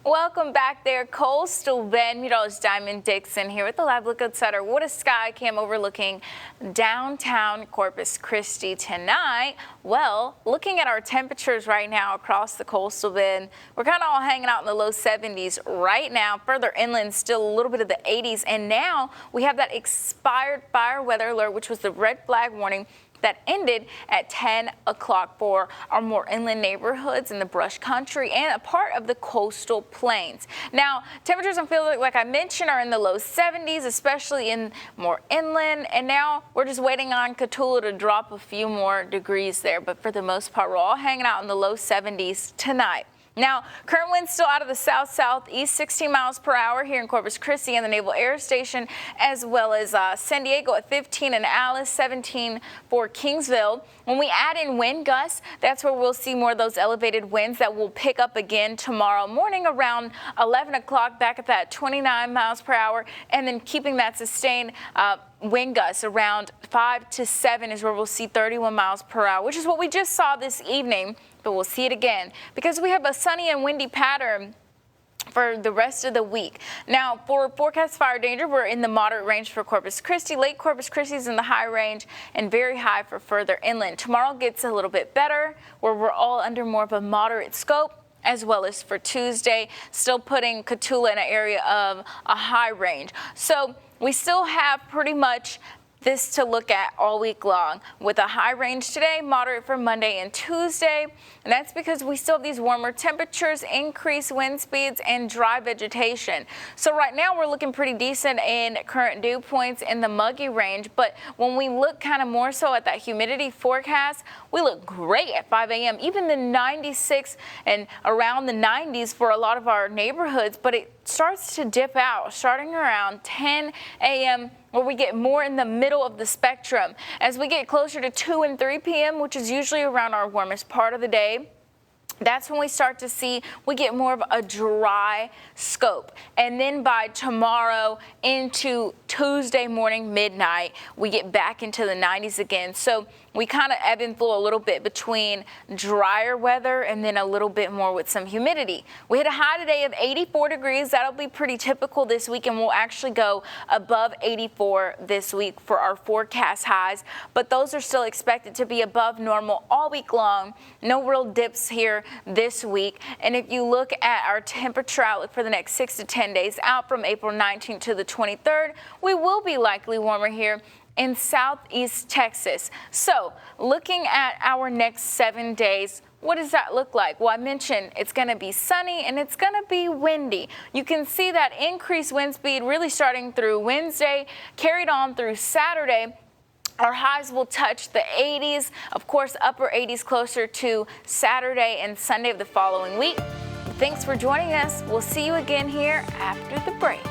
Welcome back there, Coastal Bend. Meteorologist Diamond Dixon here with the live look outside our What a Sky cam overlooking downtown Corpus Christi tonight. Well, looking at our temperatures right now across the Coastal Bend, we're kind of all hanging out in the low 70s right now. Further inland, still a little bit of the 80s. And now we have that expired fire weather alert, which was the red flag warning that ended at 10 o'clock for our more inland neighborhoods in the brush country and a part of the coastal plains. Now, temperatures on field, like I mentioned, are in the low 70s, especially in more inland. And now we're just waiting on Cotulla to drop a few more degrees there. But for the most part, we're all hanging out in the low 70s tonight. Now, current winds still out of the south-southeast, 16 miles per hour here in Corpus Christi and the Naval Air Station, as well as San Diego at 15 and Alice, 17 for Kingsville. When we add in wind gusts, that's where we'll see more of those elevated winds that will pick up again tomorrow morning around 11 o'clock, back at that 29 miles per hour, and then keeping that sustained wind gusts around 5 to 7 is where we'll see 31 miles per hour, which is what we just saw this evening. But we'll see it again because we have a sunny and windy pattern for the rest of the week. Now, for forecast fire danger, we're in the moderate range for Corpus Christi. Lake Corpus Christi is in the high range and very high for further inland. Tomorrow gets a little bit better, where we're all under more of a moderate scope, as well as for Tuesday, still putting Cotulla in an area of a high range. So we still have pretty much this to look at all week long, with a high range today, moderate for Monday and Tuesday. And that's because we still have these warmer temperatures, increased wind speeds, and dry vegetation. So right now we're looking pretty decent in current dew points in the muggy range. But when we look kind of more so at that humidity forecast, we look great at 5 a.m. Even the 96 and around the 90s for a lot of our neighborhoods. But it starts to dip out starting around 10 a.m. where we get more in the middle of the spectrum. As we get closer to 2 and 3 p.m., which is usually around our warmest part of the day, that's when we start to see we get more of a dry scope. And then by tomorrow into Tuesday morning, midnight, we get back into the 90s again. So we kind of ebb and flow a little bit between drier weather and then a little bit more with some humidity. We hit a high today of 84 degrees. That'll be pretty typical this week, and we'll actually go above 84 this week for our forecast highs. But those are still expected to be above normal all week long. No real dips here this week. And if you look at our temperature outlook for the next 6 to 10 days out from April 19th to the 23rd, we will be likely warmer here in southeast Texas. So looking at our next 7 days, what does that look like? Well, I mentioned it's going to be sunny and it's going to be windy. You can see that increased wind speed really starting through Wednesday, carried on through Saturday. Our highs will touch the 80s, of course, upper 80s closer to Saturday and Sunday of the following week. Thanks for joining us. We'll see you again here after the break.